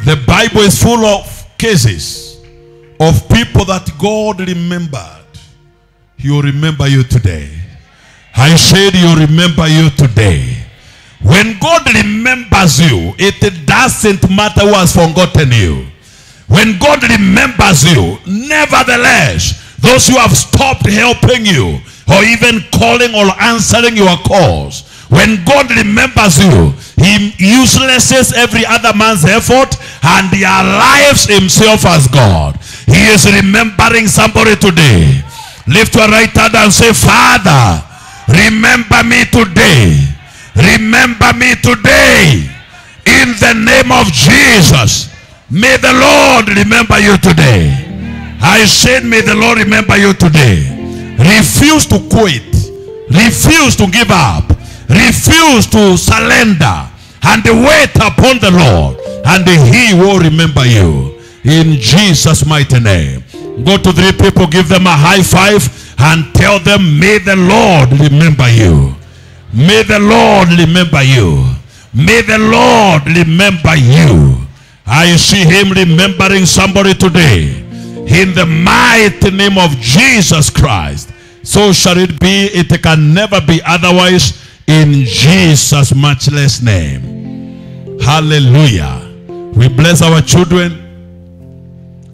The Bible is full of cases of people that God remembered. He will remember you today. I said He will remember you today. When God remembers you, it doesn't matter who has forgotten you. When God remembers you, nevertheless, those who have stopped helping you or even calling or answering your calls, when God remembers you, He uselesses every other man's effort and He alives Himself as God. He is remembering somebody today. Lift your right hand and say, Father, remember me today. Remember me today. In the name of Jesus. May the Lord remember you today. I said, may the Lord remember you today. Refuse to quit. Refuse to give up. Refuse to surrender. And wait upon the Lord. And He will remember you. In Jesus' mighty name. Go to 3 people, give them a high five, and tell them, may the Lord remember you. May the Lord remember you. May the Lord remember you. I see Him remembering somebody today. In the mighty name of Jesus Christ. So shall it be. It can never be otherwise. In Jesus' matchless name. Hallelujah. We bless our children.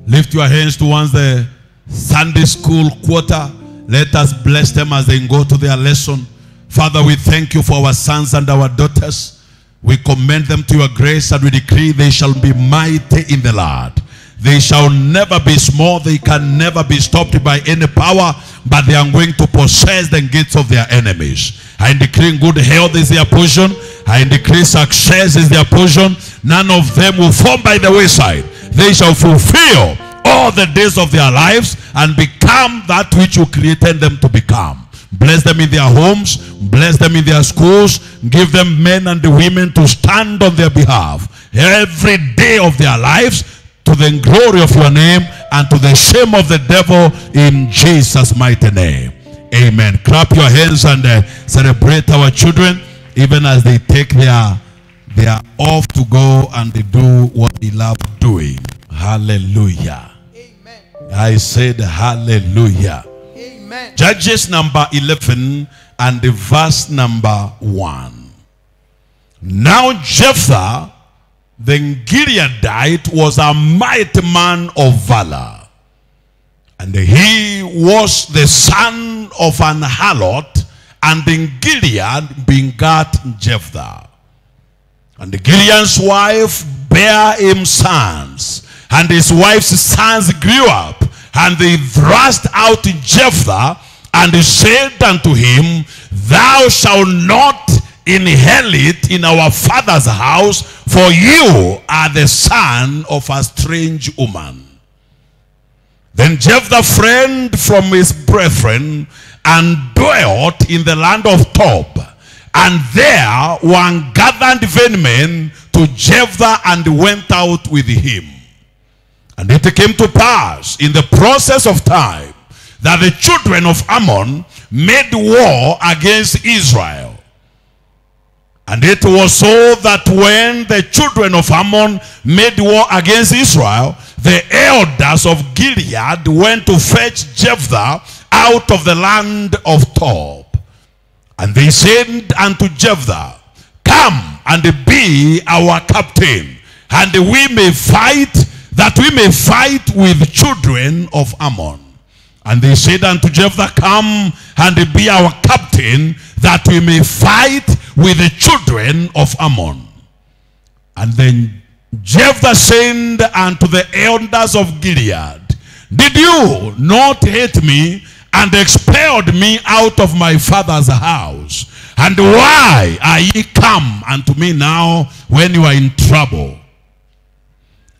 Lift your hands towards the Sunday school quarter. Let us bless them as they go to their lesson. Father, we thank you for our sons and our daughters. We commend them to your grace and we decree they shall be mighty in the Lord. They shall never be small. They can never be stopped by any power, but they are going to possess the gates of their enemies. I decree good health is their portion. I decree success is their portion. None of them will fall by the wayside. They shall fulfill all the days of their lives and become that which you created them to become. Bless them in their homes. Bless them in their schools. Give them men and women to stand on their behalf every day of their lives, to the glory of your name and to the shame of the devil, in Jesus' mighty name. Amen. Clap your hands and celebrate our children even as they take they are off to go and they do what they love doing. Hallelujah. Amen. I said hallelujah. Amen. Judges number 11 and the verse number 1. Now Jephthah the Gileadite was a mighty man of valor, and he was the son of an harlot, and in Gilead begat Jephthah. And the Gilead's wife bare him sons, and his wife's sons grew up, and they thrust out Jephthah, and they said unto him, Thou shalt not inherit in our father's house, for you are the son of a strange woman. Then Jephthah fled from his brethren and dwelt in the land of Tob. And there one gathered vain men to Jephthah and went out with him. And it came to pass in the process of time that the children of Ammon made war against Israel. And it was so that when the children of Ammon made war against Israel, the elders of Gilead went to fetch Jephthah out of the land of Tob. And they said unto Jephthah, Come and be our captain, and we may fight, that we may fight with children of Ammon. And they said unto Jephthah, Come and be our captain, that we may fight with the children of Ammon. And then Jephthah said unto the elders of Gilead, Did you not hate me and expelled me out of my father's house? And why are ye come unto me now when you are in trouble?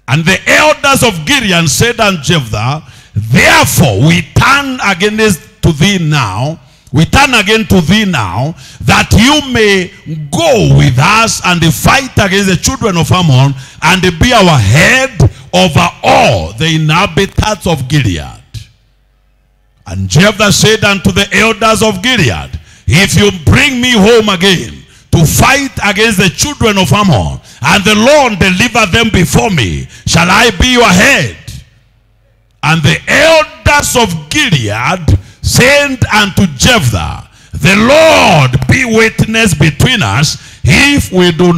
And the elders of Gilead said unto Jephthah, Therefore we turn against to thee now, we turn again to thee now, that you may go with us and fight against the children of Ammon, and be our head over all the inhabitants of Gilead. And Jephthah said unto the elders of Gilead, If you bring me home again to to fight against the children of Ammon, and the Lord deliver them before me. Shall I be your head? And the elders of Gilead said unto Jephthah, the Lord be witness between us, if we do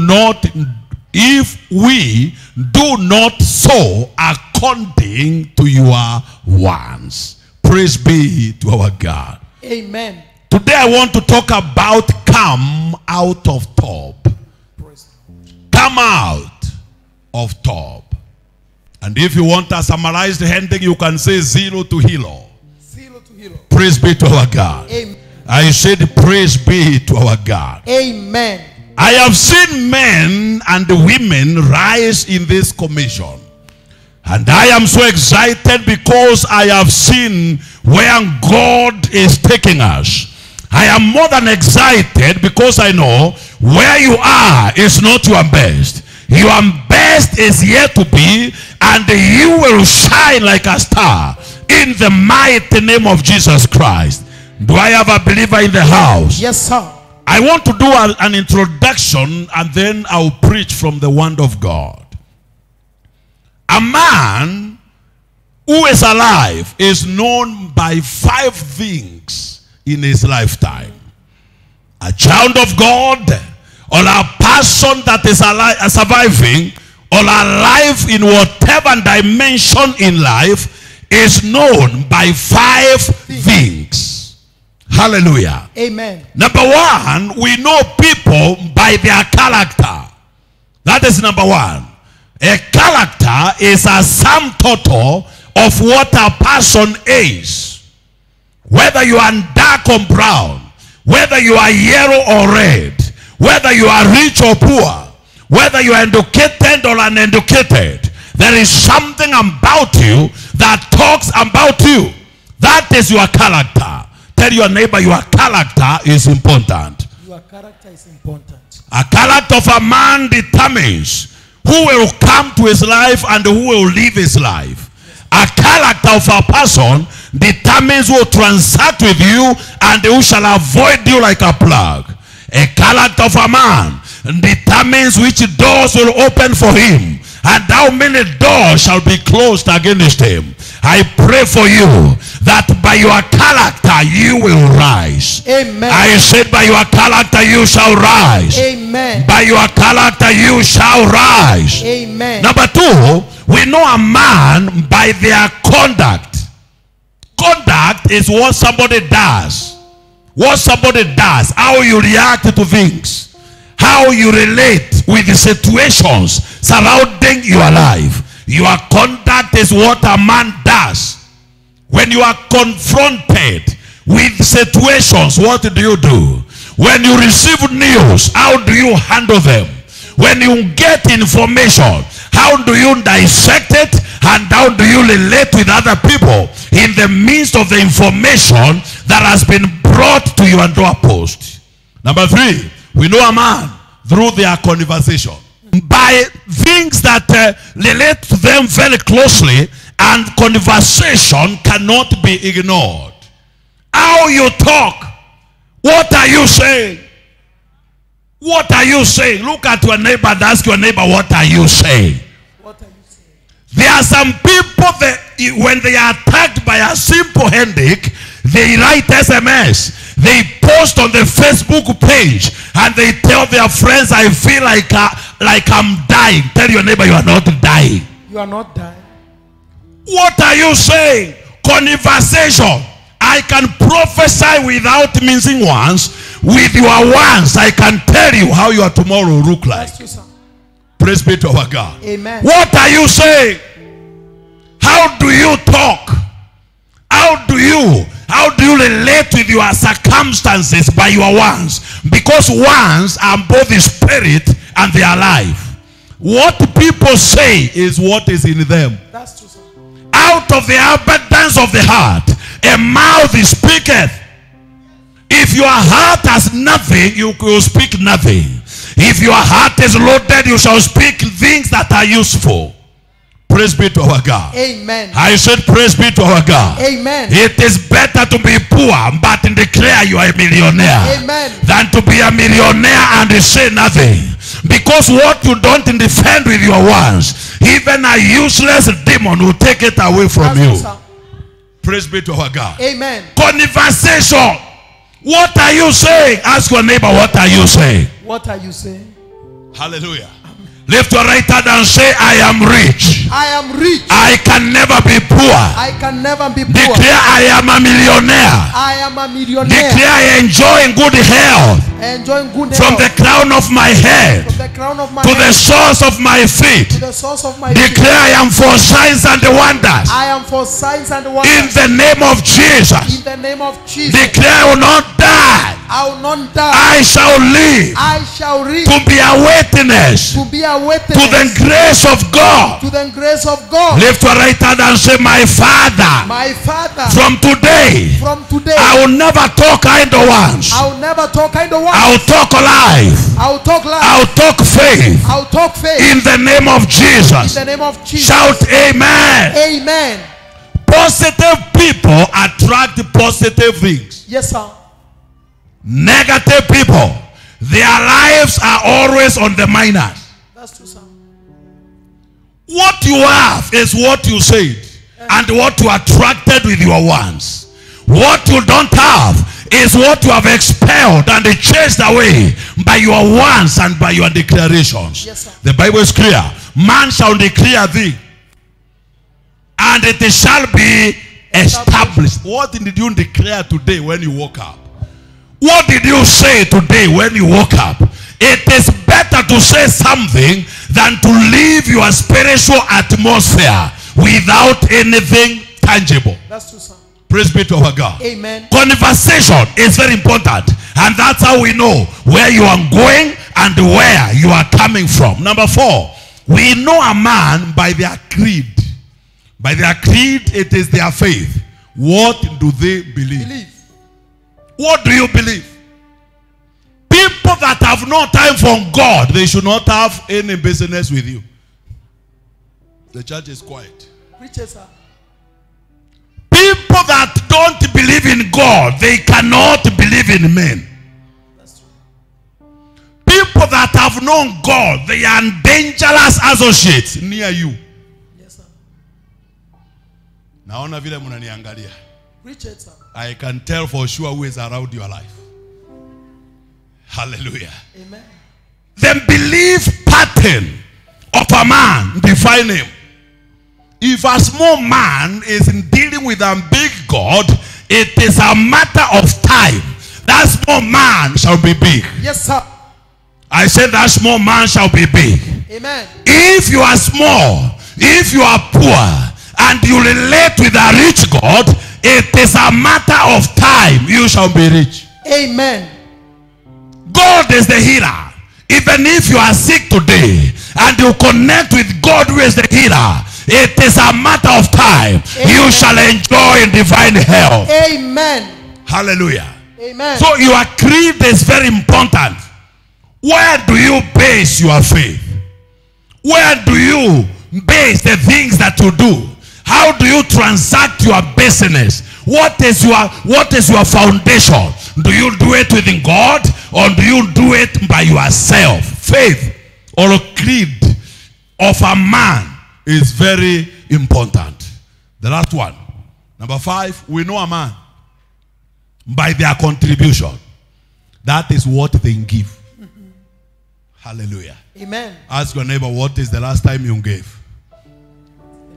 not so according to your words. Praise be to our God. Amen. Today I want to talk about come out of Tob. Come out of Tob. And if you want a summarized heading, you can say zero to hero. Zero to hero. Praise be to our God. Amen. I said praise be to our God. Amen. I have seen men and women rise in this commission. And I am so excited because I have seen where God is taking us. I am more than excited because I know where you are is not your best. Your best is yet to be, and you will shine like a star in the mighty name of Jesus Christ. Do I have a believer in the house? Yes, sir. I want to do an introduction, and then I'll preach from the word of God. A man who is alive is known by 5 things in his lifetime. A child of God, or a person that is alive, surviving, or alive in whatever dimension in life, is known by 5 things. Hallelujah. Amen. Number 1, we know people by their character. That is number 1. A character is a sum total of what a person is. Whether you are dark or brown, whether you are yellow or red, whether you are rich or poor, whether you are educated or uneducated, there is something about you that talks about you. That is your character. Tell your neighbor, your character is important. Your character is important. A character of a man determines who will come to his life and who will live his life. A character of a person determines who will transact with you and who shall avoid you like a plug. A character of a man determines which doors will open for him and how many doors shall be closed against him. I pray for you that by your character you will rise. Amen. I said by your character you shall rise. Amen. By your character you shall rise. Amen. Number 2, we know a man by their conduct. Conduct is what somebody does. What somebody does. How you react to things. How you relate with the situations surrounding your life. Your conduct is what a man does. When you are confronted with situations, what do you do? When you receive news, how do you handle them? When you get information, how do you dissect it? And how do you relate with other people in the midst of the information that has been brought to your doorpost? Number 3, we know a man through their conversation. By things that relate to them very closely, and conversation cannot be ignored. How you talk. What are you saying? What are you saying? Look at your neighbor and ask your neighbor, what are you saying? What are you saying? There are some people that when they are attacked by a simple headache, they write SMS. They post on the Facebook page and they tell their friends, I feel like I'm dying. Tell your neighbor, you are not dying. You are not dying. What are you saying? Conversation. I can prophesy without mincing words. With your words, I can tell you how your tomorrow will look like. That's true, sir. Praise be to our God. Amen. What are you saying? How do you talk? How do you relate with your circumstances by your words? Because words are both the spirit and they are life. What people say is what is in them. That's true, sir. Out of the abundance of the heart, a mouth speaketh. If your heart has nothing, you will speak nothing. If your heart is loaded, you shall speak things that are useful. Praise be to our God. Amen. I said praise be to our God. Amen. It is better to be poor but declare you are a millionaire Amen. than to be a millionaire and say nothing. Because what you don't defend with your words, even a useless demon will take it away from you. Praise be to our God. Amen. Conversation. What are you saying? Ask your neighbor, what are you saying? What are you saying? Hallelujah. Lift your right hand and say, I am rich. I am rich. I can never be poor. I can never be poor. Declare I am a millionaire. I am a millionaire. Declare I enjoy good health Enjoying good from the health. crown of my head From the crown of my to the head soles of my feet. to the source of my feet. Declare I am for signs and wonders. I am for signs and In wonders. the name of Jesus. In the name of Jesus. Declare I will not die. I will not die. I shall live I shall reach to be a witness to be a to witness the grace of God. to the grace of God. Lift your right hand and say, my Father, My Father, from today, from today, I will never talk idle ones. I will never talk kind of I words. will talk life. I will talk life. I will talk faith. I will talk faith. In the name of In Jesus. the name of Jesus. Shout amen. Amen. Positive people attract positive things. Yes, sir. Negative people, their lives are always on the minus. That's true, sir. What you have is what you said and what you attracted with your words. What you don't have is what you have expelled and chased away by your words and by your declarations. Yes, sir. The Bible is clear. Man shall declare thee, and it shall be established. What did you declare today when you woke up? What did you say today when you woke up? It is better to say something than to leave your spiritual atmosphere without anything tangible. That's true, sir. Praise be to our God. Amen. Conversation is very important, and that's how we know where you are going and where you are coming from. Number 4, we know a man by their creed. By their creed, it is their faith. What do they believe? Believe. What do you believe? People that have no time for God, they should not have any business with you. The church is quiet. Preach it, sir. People that don't believe in God, they cannot believe in men. That's true. People that have known God, they are dangerous associates near you. Yes, sir. Naona vile mnaniangalia. Preach it, sir. I can tell for sure who is around your life. Hallelujah. Amen. The belief pattern of a man define him. If a small man is dealing with a big God, it is a matter of time. That small man shall be big. Yes, sir. I said that small man shall be big. Amen. If you are small, if you are poor, and you relate with a rich God, it is a matter of time you shall be rich. Amen. God is the healer. Even if you are sick today and you connect with God who is the healer, it is a matter of time. Amen. You shall enjoy divine health. Amen. Hallelujah. Amen. So your creed is very important. Where do you base your faith? Where do you base the things that you do? How do you transact your business? What is your foundation? Do you do it within God, or do you do it by yourself? Faith or creed of a man is very important. The last one, number 5, we know a man by their contribution. That is what they give. Hallelujah. Amen. Ask your neighbor, what is the last time you gave?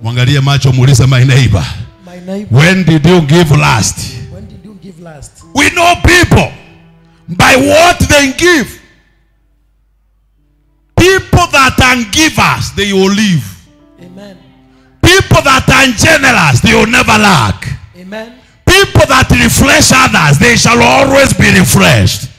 Mwangalie macho, muulize my neighbor, My neighbor. when did you give last? When did you give last? We know people by what they give. People that are givers, they will live. Amen. People that are generous, they will never lack. Amen. People that refresh others, they shall always be refreshed.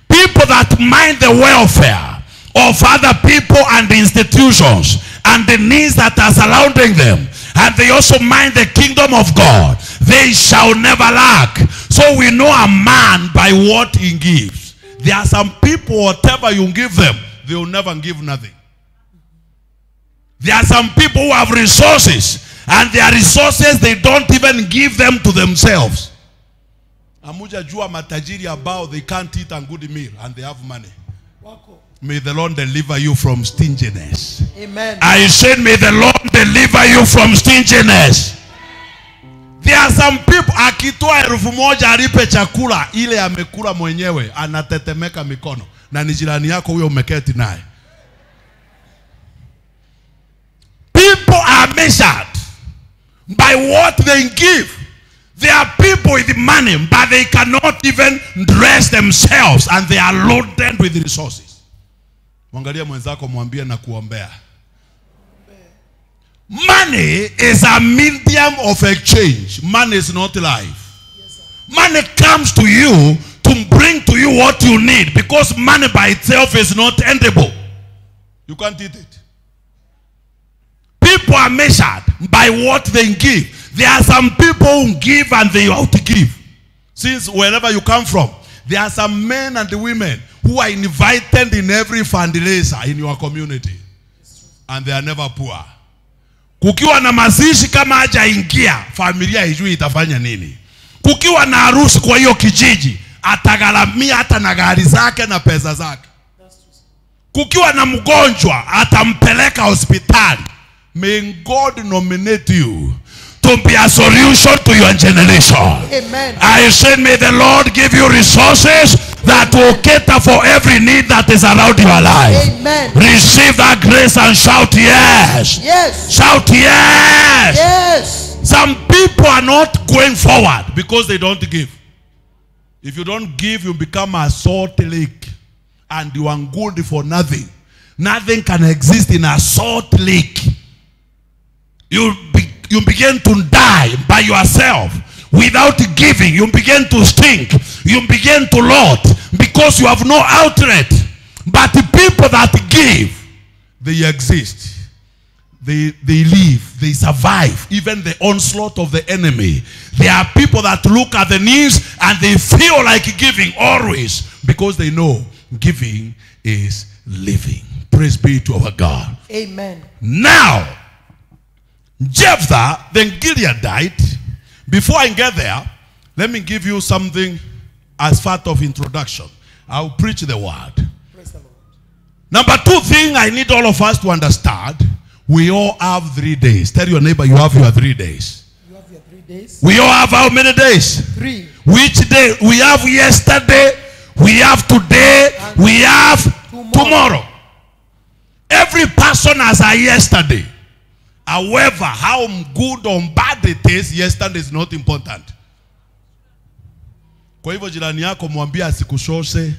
People that mind the welfare of other people and institutions and the needs that are surrounding them, and they also mind the kingdom of God, they shall never lack. So we know a man by what he gives. There are some people, whatever you give them, they will never give nothing. There are some people who have resources, and their resources, they don't even give them to themselves. Amuja jua matajiri about they can't eat a good meal and they have money. May the Lord deliver you from stinginess. Amen. I said, may the Lord deliver you from stinginess. There are some people, akitoa 1,000 alipe chakula, ile amekula mwenyewe, anatetemeka mikono. Na ni jirani yako huyo umeketi naye. People are measured by what they give. There are people with money, but they cannot even dress themselves, and they are loaded with resources. Mwangalia mwenzako mwambie na kuombea. Money is a medium of exchange. Money is not life. Money comes to you to bring to you what you need, because money by itself is not edible. You can't eat it. People are measured by what they give. There are some people who give and they outgive. Since wherever you come from, there are some men and women who are invited in every fundraiser in your community, and they are never poor. Kukiwa na mazishi kama hajaingia, familia hijui itafanya nini. Kukiwa na harusi kwa hiyo kijiji, atagharamia hata na gari zake na pesa zake. Kukiwa na mgonjwa, atampeleka hospitali. May God nominate you to be a solution to your generation. Amen. I said, may the Lord give you resources that will cater for every need that is around your life. Amen. Receive that grace and shout yes. Yes. Shout yes. Yes. Some people are not going forward because they don't give. If you don't give, you become a salt lake, and you are good for nothing. Nothing can exist in a salt lake. You begin to die by yourself without giving. You begin to stink. You begin to rot because you have no outlet. But the people that give, they exist. They live. They survive even the onslaught of the enemy. There are people that look at the news and they feel like giving always, because they know giving is living. Praise be to our God. Amen. Now, Jephthah, the Gileadite. Before I get there, let me give you something as part of introduction. I'll preach the word. Praise the Lord. Number 2 thing I need all of us to understand, we all have 3 days. Tell your neighbor you have your 3 days. You have your 3 days. We all have how many days? 3. Which day? We have yesterday, we have today, and we have tomorrow. Every person has a yesterday. However, how good or bad it is, yesterday is not important. Kwa hivyo jirani yako mwambie asikushoshe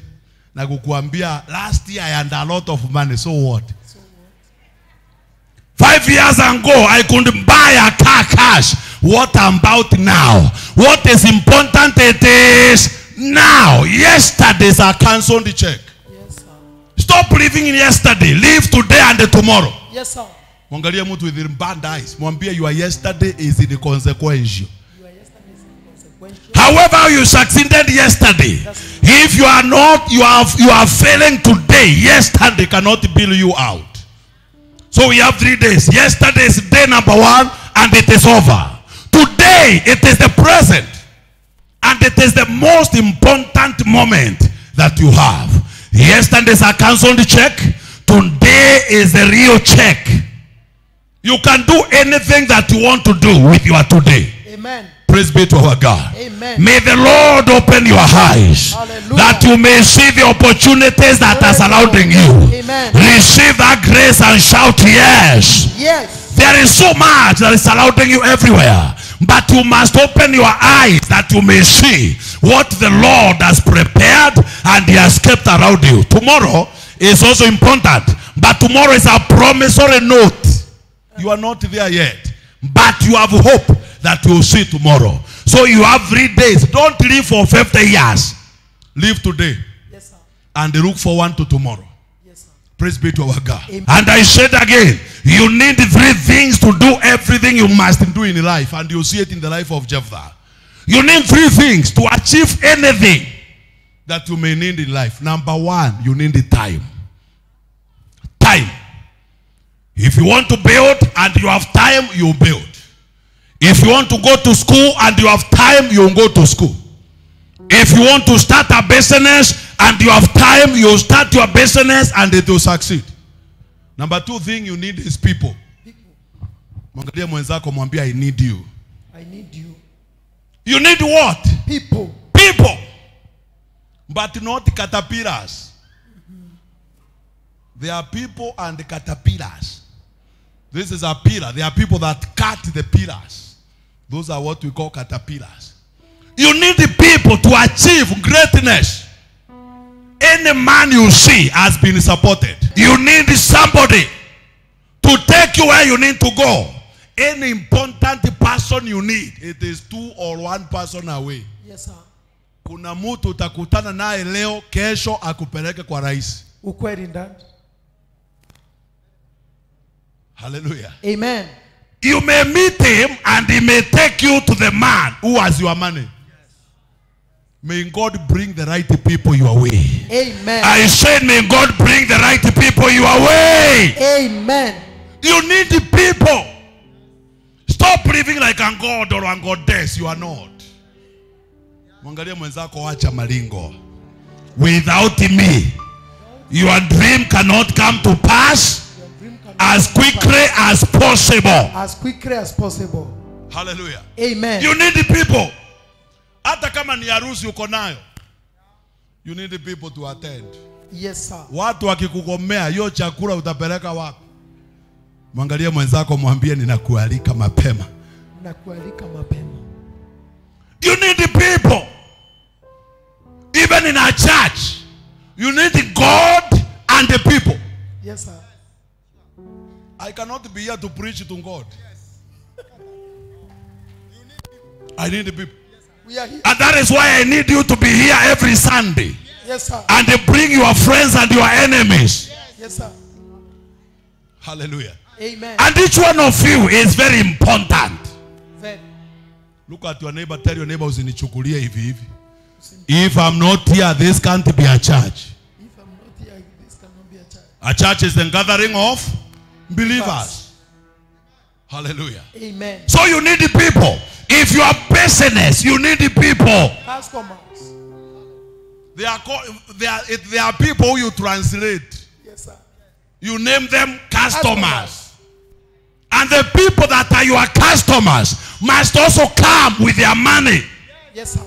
na kukuambia last year I had a lot of money, so what? 5 years ago I couldn't buy a car cash. What about now? What is important it is now. Yesterday's a cancelled check. Yes, sir. Stop living in yesterday. Live today and tomorrow. Yes, sir. Mwangalia mtu with bad eyes. Mwambie your yesterday is inconsequential. Your yesterday is inconsequential. However you succeeded yesterday, if you are not, you are failing today, yesterday cannot bail you out. So we have 3 days. Yesterday is day number 1 and it is over. Today it is the present, and it is the most important moment that you have. Yesterday is a cancelled check. Today is the real check. You can do anything that you want to do with your today. Amen. Praise be to our God. Amen. May the Lord open your eyes, Hallelujah, that you may see the opportunities that are surrounding you. Amen. Receive that grace and shout yes. Yes. There is so much that is surrounding you everywhere, but you must open your eyes that you may see what the Lord has prepared and He has kept around you. Tomorrow is also important, but tomorrow is a promise or a note. You are not there yet, but you have hope that you will see tomorrow. So you have 3 days. Don't live for 50 years. Live today. Yes, sir. And look forward to tomorrow. Yes, sir. Praise be to our God. Amen. And I said again, you need 3 things to do everything you must do in life. And you see it in the life of Jephthah. You need 3 things to achieve anything that you may need in life. Number 1, you need the time. Time. If you want to build and you have time, you build. If you want to go to school and you have time, you go to school. If you want to start a business and you have time, you start your business and it will succeed. Number 2 thing you need is people. Mwangalia mwenzako mwambie I need you. I need you. You need what? People. People. But not caterpillars. There are people and caterpillars. This is a pillar. There are people that cut the pillars. Those are what we call caterpillars. You need the people to achieve greatness. Any man you see has been supported. You need somebody to take you where you need to go. Any important person you need, it is 2 or 1 person away. Yes, sir. Kuna mtu utakutana naye leo, kesho akupeleke kwa rais. Ukweli ndani. Hallelujah. Amen. You may meet him and he may take you to the man who has your money. Yes. May God bring the right people your way. Amen. I said may God bring the right people your way. Amen. You need the people. Stop living like a god or a goddess. You are not. Mwangalia mwenzako acha malingo. Without me, your dream cannot come to pass as quickly as possible. As quickly as possible. Hallelujah. Amen. You need the people. Hata kama ni harusi uko nayo, you need the people to attend. Yes, sir. Watu wakikugomea, hiyo chakula utapeleka wapi? Mwangalie mwenzako mwambie ninakualika mapema. Nakualika mapema. You need the people. Even in a church, you need the God and the people. Yes, sir. I cannot be here to preach to God. I need the people. We are here. And that is why I need you to be here every Sunday. Yes, sir. And they bring your friends and your enemies. Yes, sir. Hallelujah. Amen. And each one of you is very important. Very. Look at your neighbor. Tell your neighbor usinichukulie hivi hivi. If I'm not here, this can't be a church. If I'm not here, this cannot be a church. A church is the gathering of believers. Hallelujah. Amen. So you need the people. If you are business, you need the people. Customers. They are people who you translate. Yes, sir. You name them customers. And the people that are your customers must also come with their money. Yes, sir.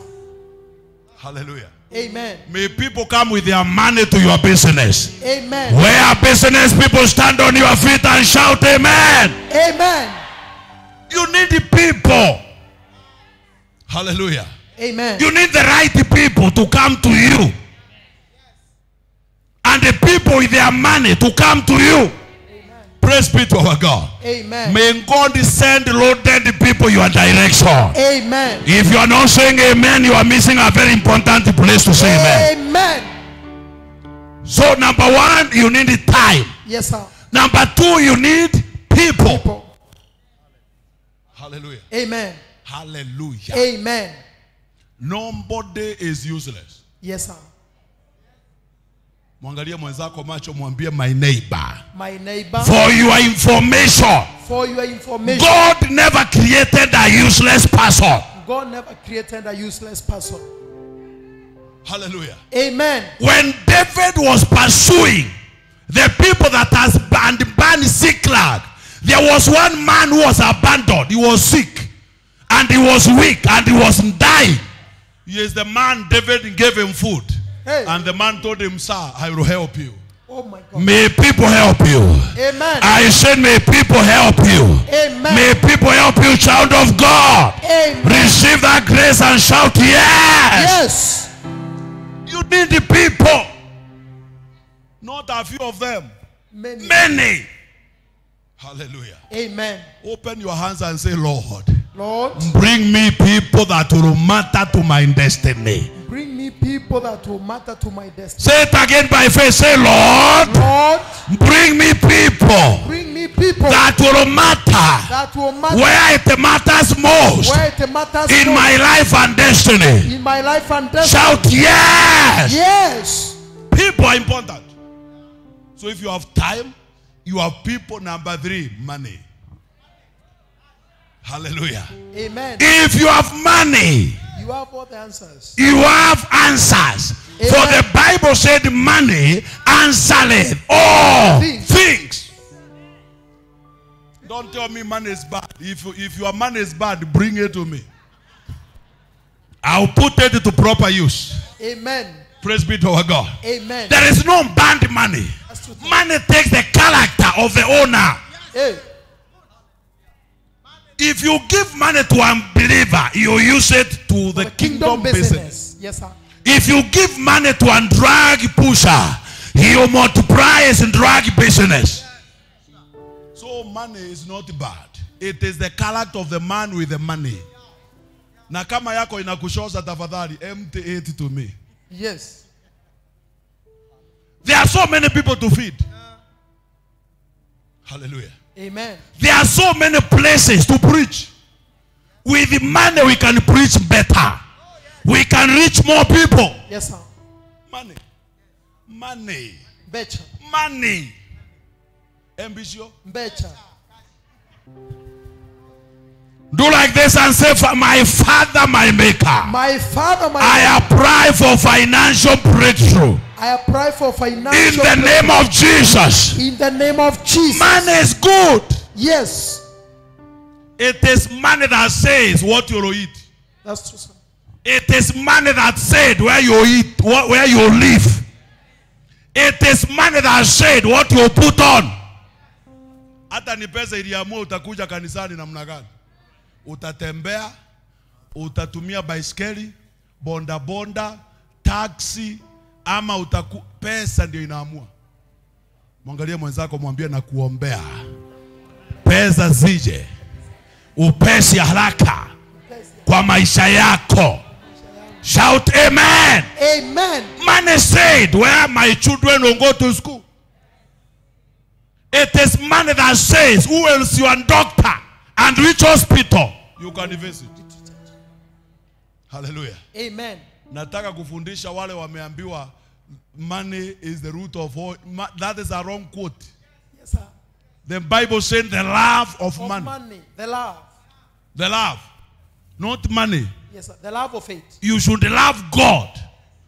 Hallelujah. Amen. May people come with their money to your business. Amen. Where business people stand on your feet and shout amen. Amen. You need the people. Hallelujah. Amen. You need the right people to come to you. And the people with their money to come to you. Amen. Praise be to our God. Amen. May God send loaded people your direction. Amen. If you are not saying amen, you are missing a very important place to say amen. Amen. So number 1, you need the time. Yes, sir. Number 2, you need people. People. Hallelujah. Amen. Hallelujah. Amen. Nobody is useless. Yes, sir. Mwangalie mwenzako macho, mwambie my neighbor. My neighbor. For your information. For your information. God never created a useless person. God never created a useless person. Hallelujah. Amen. When David was pursuing the people that has banned Ziklag, there was one man who was abandoned. He was sick and he was weak and he was dying. He is the man David gave him food. Hey. And the man told him, sir, I will help you. Oh my God. May people help you. Amen. I said may people help you. Amen. May people help you, child of God. Amen. Receive that grace and shout yes. Yes. You need the people. Not a few of them. Many. Many. Hallelujah. Amen. Open your hands and say, Lord, Lord, bring me people that will matter to my destiny. bring me people that will matter to my destiny. Say it again by faith. Say, Lord, Lord, bring me people bring me people that will matter that will matter where it matters most where it matters in most my life and destiny. in my life and destiny. Shout yes. Yes. People are important. So if you have time, You have people. Number 3, money. Hallelujah. Amen. If you have money, You have all the answers. you have answers. Amen. For the Bible said money answereth all things. Don't tell me money is bad. If your money is bad, bring it to me. I'll put it to proper use. Amen. Praise be to our God. Amen. There is no bad money. That's true. Money takes the character of the owner. Hey. If you give money to an unbeliever, you use it to the kingdom business. Yes, sir. If you give money to a drug pusher, he will multiply his drug business. So money is not bad. It is the character of the man with the money. Na kama yako inakushoza tafadhali, empty it to me. Yes. There are so many people to feed. Hallelujah. Amen. There are so many places to preach. With the money we can preach better. We can reach more people. Yes, sir. Money. Money. Betcha. Money. Ambition. Betcha. Do like this and say, for my Father, my Maker, My Father, my I apply for financial breakthrough. I apply for financial In the name of Jesus. in the name of Jesus. Money is good. Yes. It is money that says what you will eat. That's true, sir. It is money that said where you eat, where you live. It is money that said what you put on. Hata ni pesa iliamua utakuja kanisani namna gani. Utatembea, utatumia baiskeli, bonda bonda, taxi, ama pesa ndio inaamua. Mwangalie mwenzako mwambie na kuombea. Pesa zije. Upesi haraka kwa maisha yako. Shout amen. Amen. Money said where my children will go to school. It is money that says who else you are doctor and which hospital you can visit. Hallelujah. Amen. Nataka kufundisha wale wameambiwa money is the root of all. That is a wrong quote. Yes, sir. The Bible said the love of Of money. money. The love. The love. Not money. Yes, sir. The love of faith. You should love God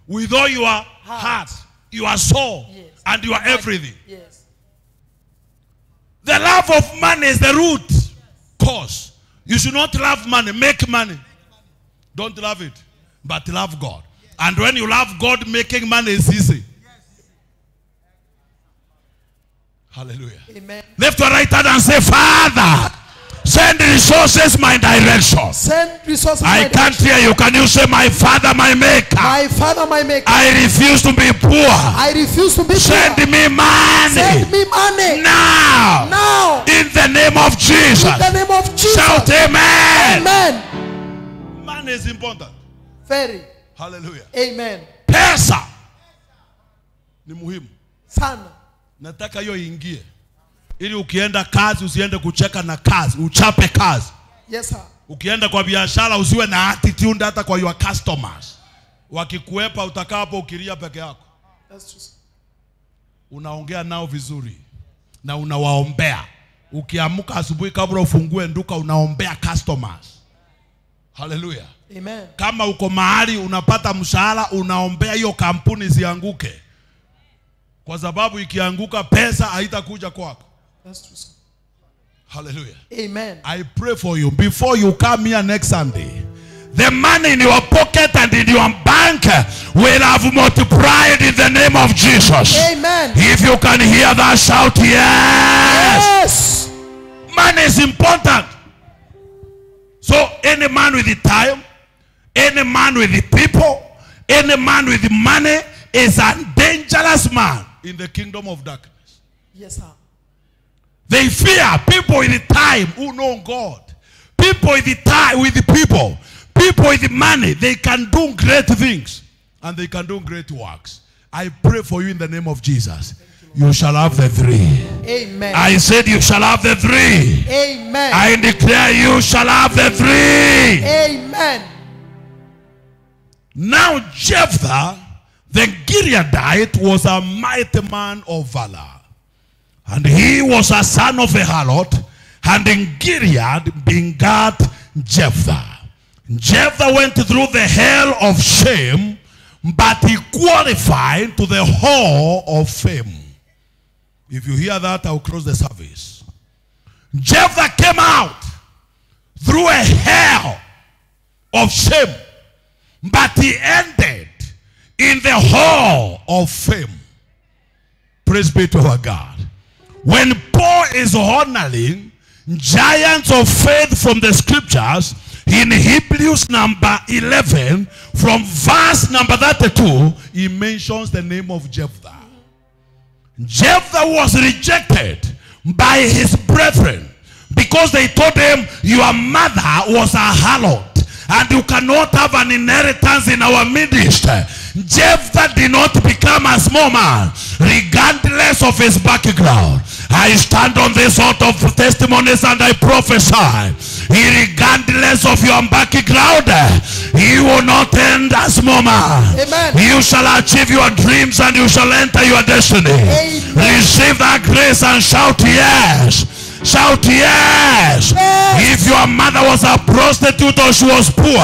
with all your heart, your soul, Yes. and your everything. Yes. The love of money is the root cause. You should not love money, make money. Don't love it, but love God. And when you love God, making money is easy. Hallelujah. Amen. Lift your right hand and say, Father, send resources my direction. Send resources. I my can't hear you. Can you say, my Father, my Maker? My Father, my Maker. I refuse to be poor. I refuse to be Send poor. me money. Send me money. Now. Now. In the name of Jesus. In the name of Jesus. Shout amen. Amen. Money is important. Very. Hallelujah. Amen. Pesa ni muhimu. Sana. Nataka hiyo ingie. Ili ukienda kazi usiende kucheka na kazi, uchape kazi. Yes, sir. Ukienda kwa biashara usiwe na attitude hata kwa your customers. Wakikuepa utakaa hapo ukilia peke yako. That's true, sir. Unaongea nao vizuri na unawaombea. Ukiamka asubuhi kabla ufungue nduka unaombea customers. Hallelujah. Amen. Kama uko mahali unapata mshahara unaombea hiyo kampuni zianguke. Kwa sababu ikianguka pesa haitakuja kwako. That's true, sir. Hallelujah. Amen. I pray for you before you come here next Sunday. The money in your pocket and in your bank will have multiplied in the name of Jesus. Amen. If you can hear that, shout yes. Yes. Money is important. So any man with the time, any man with the people, any man with the money is a dangerous man in the kingdom of darkness. Yes, sir. They fear people with the time who know God. People with the time, with the people with the money, they can do great things and they can do great works. I pray for you in the name of Jesus. You shall have the 3. Amen. I said you shall have the 3. Amen. I declare you shall have the 3. Amen. Now Jephthah, the Gileadite, was a mighty man of valor. And he was a son of a harlot, and in Gilead begat Jephthah. Jephthah went through the hell of shame, but he qualified to the hall of fame. If you hear that, I'll close the service. Jephthah came out through a hell of shame, but he ended in the hall of fame. Praise be to our God. When Paul is honoring giants of faith from the scriptures, in Hebrews number 11, from verse number 32, he mentions the name of Jephthah. Jephthah was rejected by his brethren because they told him, your mother was a harlot and you cannot have an inheritance in our midst. Jephthah did not become a small man regardless of his background. I stand on this sort of testimonies and I prophesy, regardless of your background, you will not end as small man. Amen. You shall achieve your dreams and you shall enter your destiny. Amen. Receive that grace and shout yes. Shout yes. If your mother was a prostitute or she was poor,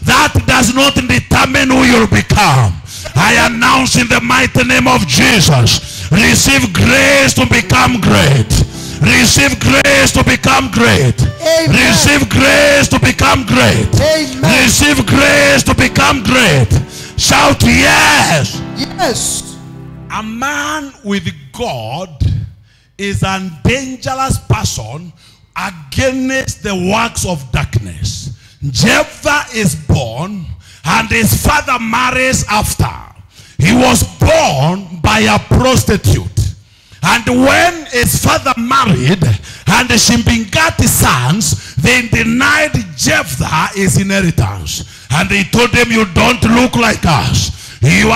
that does not determine who you'll become. I announce in the mighty name of Jesus, receive grace to become great. Receive grace to become great. Amen. Receive grace to become great. Amen. Receive grace to become great. Shout yes. Yes. A man with God is a dangerous person against the works of darkness. Jephthah is born and his father marries after. He was born by a prostitute. And when his father married and she begat sons, they denied Jephthah his inheritance. And they told him, you don't look like us. You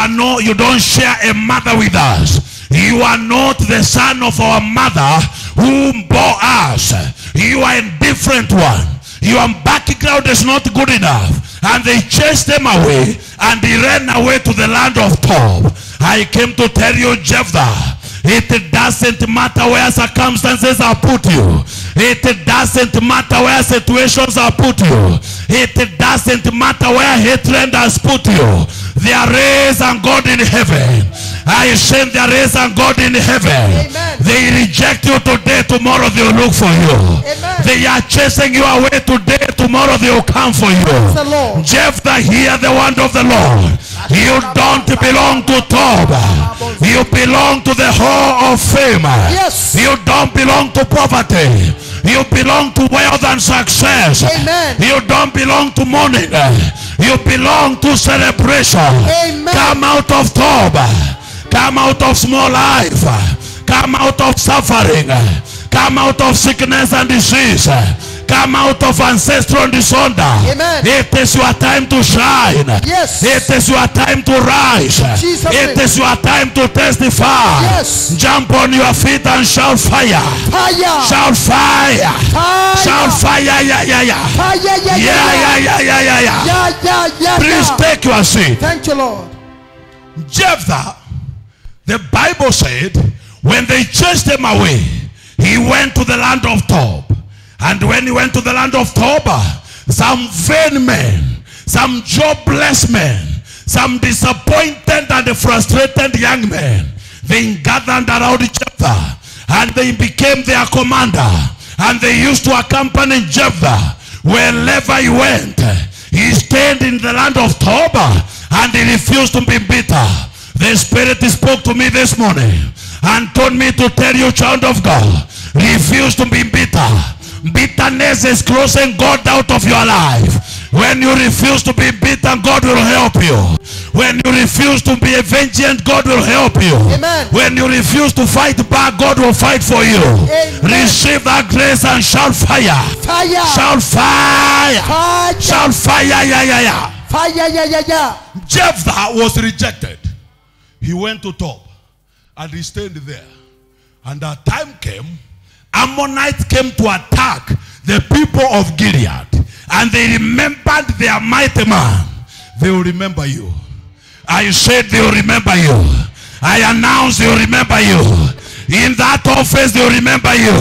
don't share a mother with us. You are not the son of our mother who bore us. You are a different one. Your background is not good enough. And they chased him away, and he ran away to the land of Tob. I came to tell you, Jephthah, it doesn't matter where circumstances are put you. It doesn't matter where situations are put you. It doesn't matter where hatred has put you. There is a God in heaven. I say there is a God in heaven. Amen. They reject you today, tomorrow they will look for you. Amen. They are chasing you away today, tomorrow they will come for you. The Lord. Jephthah, hear the word of the Lord. You don't belong to Tob. You belong to the hall of fame. Yes. You don't belong to poverty. You belong to wealth and success. Amen. You don't belong to money. You belong to celebration. Amen. Come out of Tob. Come out of small life. Come out of suffering. Come out of sickness and disease. Come out of ancestral disorder. Amen. It is your time to shine. Yes. It is your time to rise. Jesus. It is your time to testify. Yes. Jump on your feet and shout fire. Fire. Shout fire. Fire. Shout fire. Yeah, yeah, yeah. Fire. Yeah, Yeah, yeah, yeah, yeah, yeah, yeah. Yeah, yeah, yeah. Please take your seat. Thank you, Lord. Jephthah, the Bible said, when they chased him away, he went to the land of Tob. And when he went to the land of Tob, some vain men, some jobless men, some disappointed and frustrated young men, they gathered around Jephthah and they became their commander. And they used to accompany Jephthah wherever he went. He stayed in the land of Tob and he refused to be bitter. The Spirit spoke to me this morning and told me to tell you, child of God, refuse to be bitter. Bitterness is closing God out of your life. When you refuse to be bitter, God will help you. When you refuse to be vengeant, God will help you. Amen. When you refuse to fight back, God will fight for you. Amen. Receive that grace and shout fire. Fire. Shout fire. Fire. Shout fire. Yeah, yeah, yeah. Fire. Yeah, yeah, yeah. Jephthah was rejected. He went to Tob and he stayed there. And a time came, Ammonites came to attack the people of Gilead. And they remembered their mighty man. They will remember you. I said they will remember you. I announced they will remember you. In that office, they'll remember you.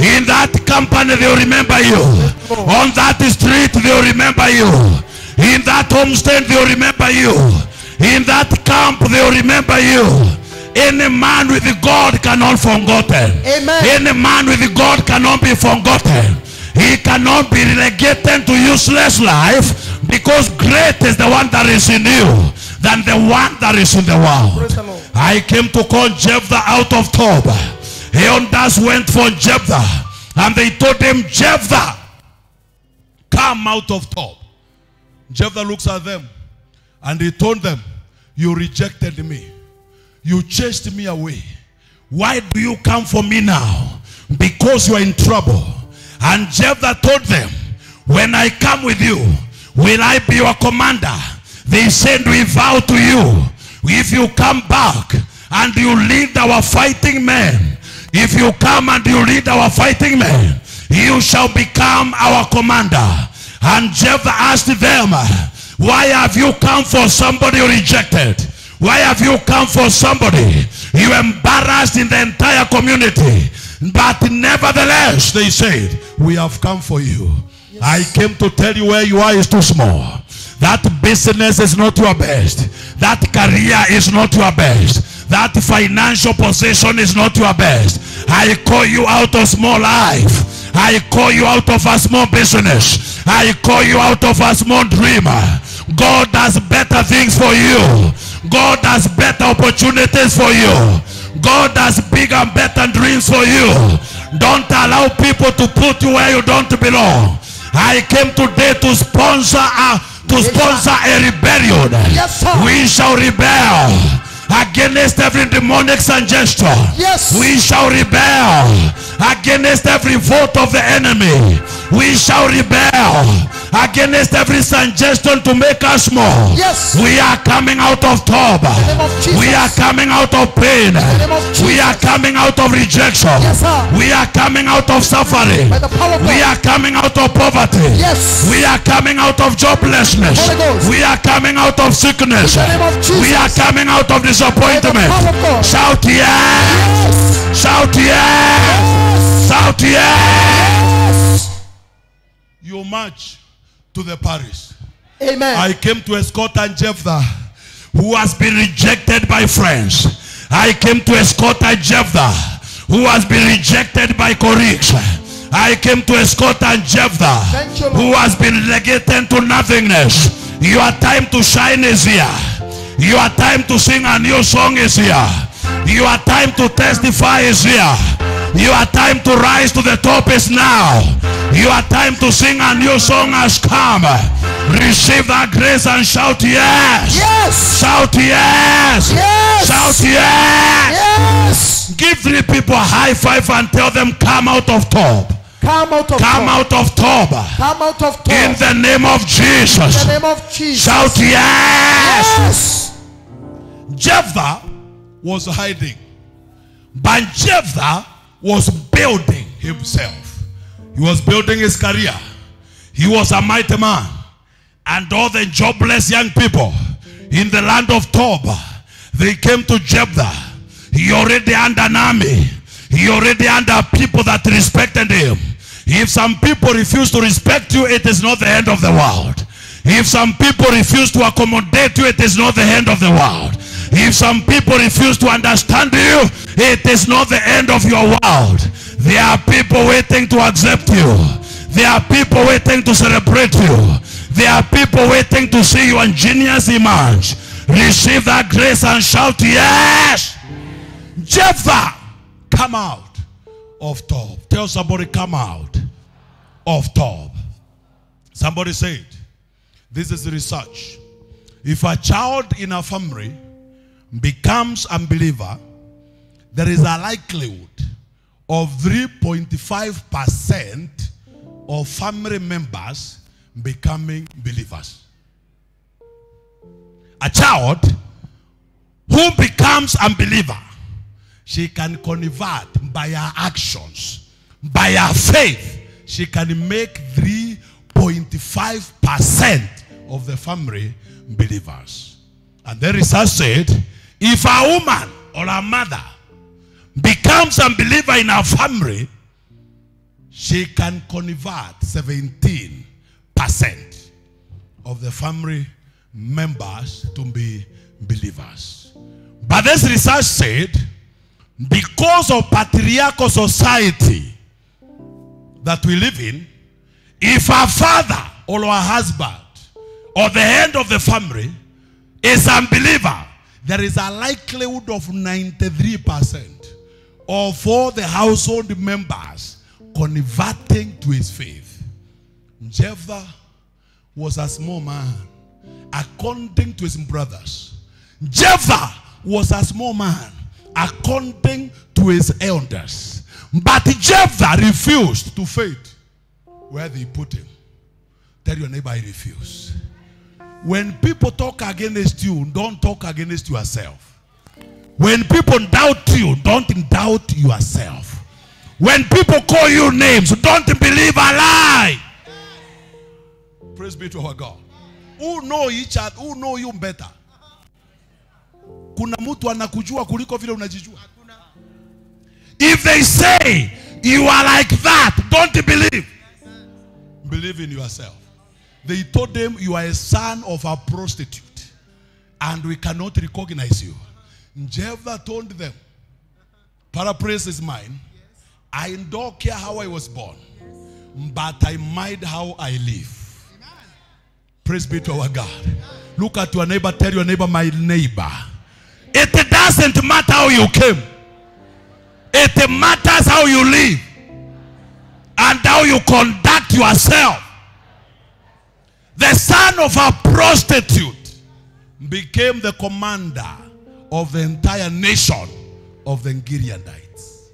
In that company, they'll remember you. On that street, they'll remember you. In that homestead, they'll remember you. In that camp, they'll remember you. Any man with God cannot be forgotten. Amen. Any man with God cannot be forgotten. He cannot be relegated to useless life, because great is the one that is in you than the one that is in the world. Praise the Lord. I came to call Jephthah out of Tob. Elders went for Jephthah and they told him, Jephthah, come out of Tob. Jephthah looks at them and he told them, you rejected me. You chased me away. Why do you come for me now? Because you are in trouble. And Jephthah told them, when I come with you, will I be your commander? They said, we vow to you, if you come back and you lead our fighting men, if you come and you lead our fighting men, you shall become our commander. And Jephthah asked them, why have you come for somebody you rejected? Why have you come for somebody you embarrassed in the entire community? But nevertheless, they said, we have come for you. Yes. I came to tell you where you are is too small. That business is not your best. That career is not your best. That financial position is not your best. I call you out of small life. I call you out of a small business. I call you out of a small dreamer. God has better things for you. God has better opportunities for you. God has bigger and better dreams for you. Don't allow people to put you where you don't belong. I came today to sponsor a rebellion. Yes, sir. We shall rebel against every demonic suggestion. Yes. We shall rebel against every vote of the enemy. We shall rebel against every suggestion to make us small. Yes. We are coming out of Tob. We are coming out of pain. We are coming out of rejection. Yes, sir. We are coming out of suffering. By the power of God. We are coming out of poverty. Yes. We are coming out of joblessness. Holy Ghost. We are coming out of sickness. In the name of Jesus. We are coming out of disappointment. By the power of God. Shout yes. Shout yes. Shout yes. You march to the Paris. Amen. I came to escort Jephthah, who has been rejected by friends. I came to escort Jephthah, who has been rejected by colleagues. I came to escort Jephthah, who has been relegated to nothingness. Your time to shine is here. Your time to sing a new song is here. Your time to testify is here. Your time to rise to the top is now. Your time to sing a new song has come. Receive that grace and shout yes. Yes. Shout yes. Yes. Shout yes. Yes. Give 3 people a high five and tell them, come out of Tob. Come out of Come Tob. out of Tob. Come out of Tob. In the name of Jesus. In the name of Jesus. Shout yes. Yes. Jephthah was hiding, but Jephthah was building himself. He was building his career. He was a mighty man. And all the jobless young people in the land of Tob, they came to Jephthah. He already had an army. He already had people that respected him. If some people refuse to respect you, it is not the end of the world. If some people refuse to accommodate you, it is not the end of the world. If some people refuse to understand you, it is not the end of your world. There are people waiting to accept you. There are people waiting to celebrate you. There are people waiting to see your genius emerge. Receive that grace and shout yes. Jephthah, come out of Tob. Tell somebody, come out of Tob. Somebody said, this is research. If a child in a family becomes unbeliever, there is a likelihood of 3.5% of family members becoming believers. A child who becomes unbeliever, she can convert by her actions, by her faith. She can make 3.5% of the family believers. And the research said, if a woman or a mother becomes a believer in her family, she can convert 17% of the family members to be believers. But this research said, because of patriarchal society that we live in, if her father or her husband or the head of the family is a unbeliever, there is a likelihood of 93% of all the household members converting to his faith. Jephthah was a small man according to his brothers. Jephthah was a small man according to his elders. But Jephthah refused to faith where they put him. Tell your neighbor, I refuse. When people talk against you, don't talk against yourself. When people doubt you, don't doubt yourself. When people call you names, don't believe a lie. Praise be to our God. Who know each other, who know you better? Kuna mtu anakujua kuliko vile unajijua. If they say you are like that, don't believe. Believe in yourself. They told them you are a son of a prostitute and we cannot recognize you. Jephthah told them, paraphrase is mine, I don't care how I was born, but I mind how I live. Praise be to our God. Look at your neighbor, tell your neighbor, my neighbor. It doesn't matter how you came. It matters how you live and how you conduct yourself. The son of a prostitute became the commander of the entire nation of the Gileadites.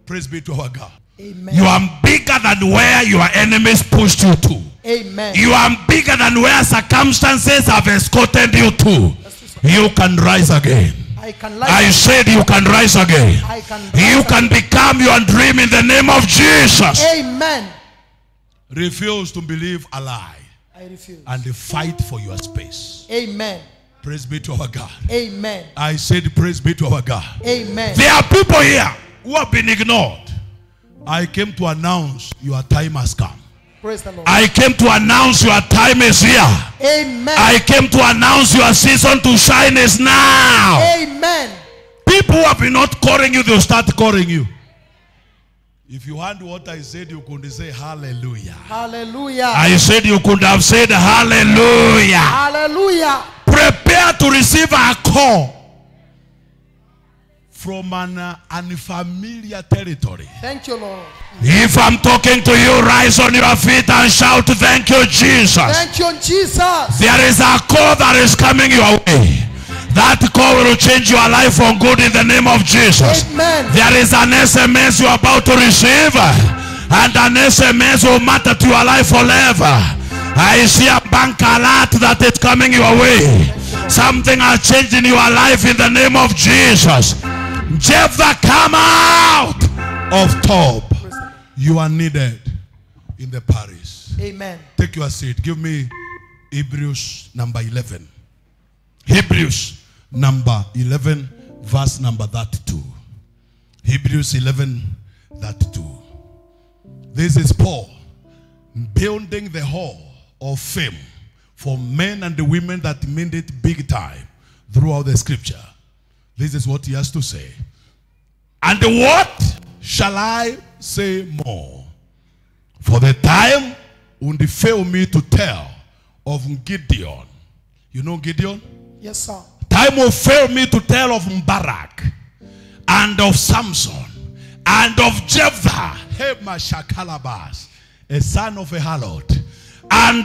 Praise be to our God. Amen. You are bigger than where your enemies pushed you to. Amen. You are bigger than where circumstances have escorted you to. You can rise again. I said you can rise again. You can become your dream in the name of Jesus. Amen. Refuse to believe a lie. I refuse. And fight for your space. Amen. Praise be to our God. Amen. I said praise be to our God. Amen. There are people here who have been ignored. I came to announce your time has come. Praise the Lord. I came to announce your time is here. Amen. I came to announce your season to shine is now. Amen. People who have been not calling you, they'll start calling you. If you heard what I said, you could say hallelujah. Hallelujah. I said you could have said hallelujah. Hallelujah. Prepare to receive a call from an unfamiliar territory. Thank you, Lord. If I'm talking to you, rise on your feet and shout, thank you, Jesus. Thank you, Jesus. There is a call that is coming your way. That call will change your life for good in the name of Jesus. Amen. There is an SMS you're about to receive, and an SMS will matter to your life forever. I see a bank alert that is coming your way. Something has changed in your life in the name of Jesus. Jephthah, come out of Tob. You are needed in the parish. Amen. Take your seat. Give me Hebrews number 11. Hebrews number 11, verse number 32. Hebrews 11, 32. This is Paul building the hall of fame for men and the women that made it big time throughout the scripture. This is what he has to say. And what shall I say more? For the time would fail me to tell of Gideon. You know Gideon? Yes, sir. Time will fail me to tell of Barak and of Samson and of Jephthah, a son of a harlot, and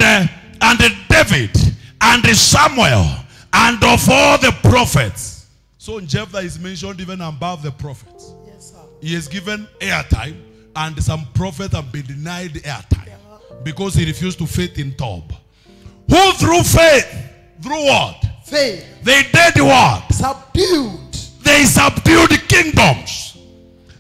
David and Samuel and of all the prophets. So Jephthah is mentioned even above the prophets. Yes, sir. He is given airtime, and some prophets have been denied airtime because he refused to faith in Tob. Who through faith, through what? Faith. They did what? Subdued. They subdued kingdoms.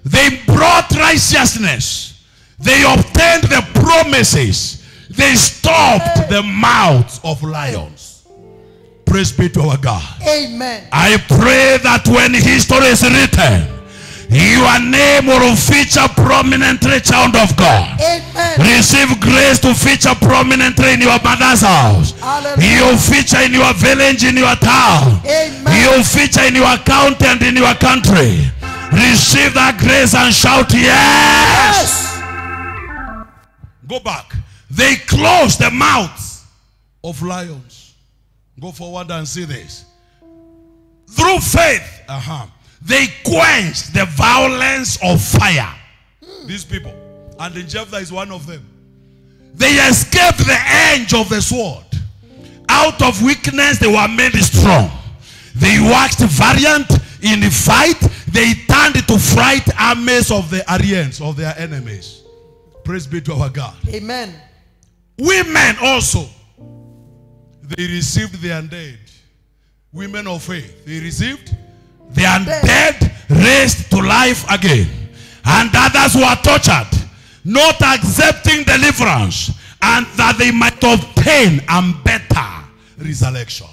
They brought righteousness. They obtained the promises. They stopped the mouths of lions. Praise be to our God. Amen. I pray that when history is written, Your name will feature prominently, child of God. Amen. Receive grace to feature prominently in your mother's house. Hallelujah. You feature in your village, in your town. Amen. You feature in your county and in your country. Receive that grace and shout yes. Go back. They closed the mouths of lions. Go forward and see this. Through faith, they quenched the violence of fire. These people. And Jephthah is one of them. They escaped the edge of the sword. Out of weakness, they were made strong. They waxed valiant in the fight. They turned to fright armies of the Aryans, of their enemies. Praise be to our God. Amen. Women also, they received the undead. Women of faith, they received the undead raised to life again. And others were tortured, not accepting deliverance, and that they might obtain a better resurrection.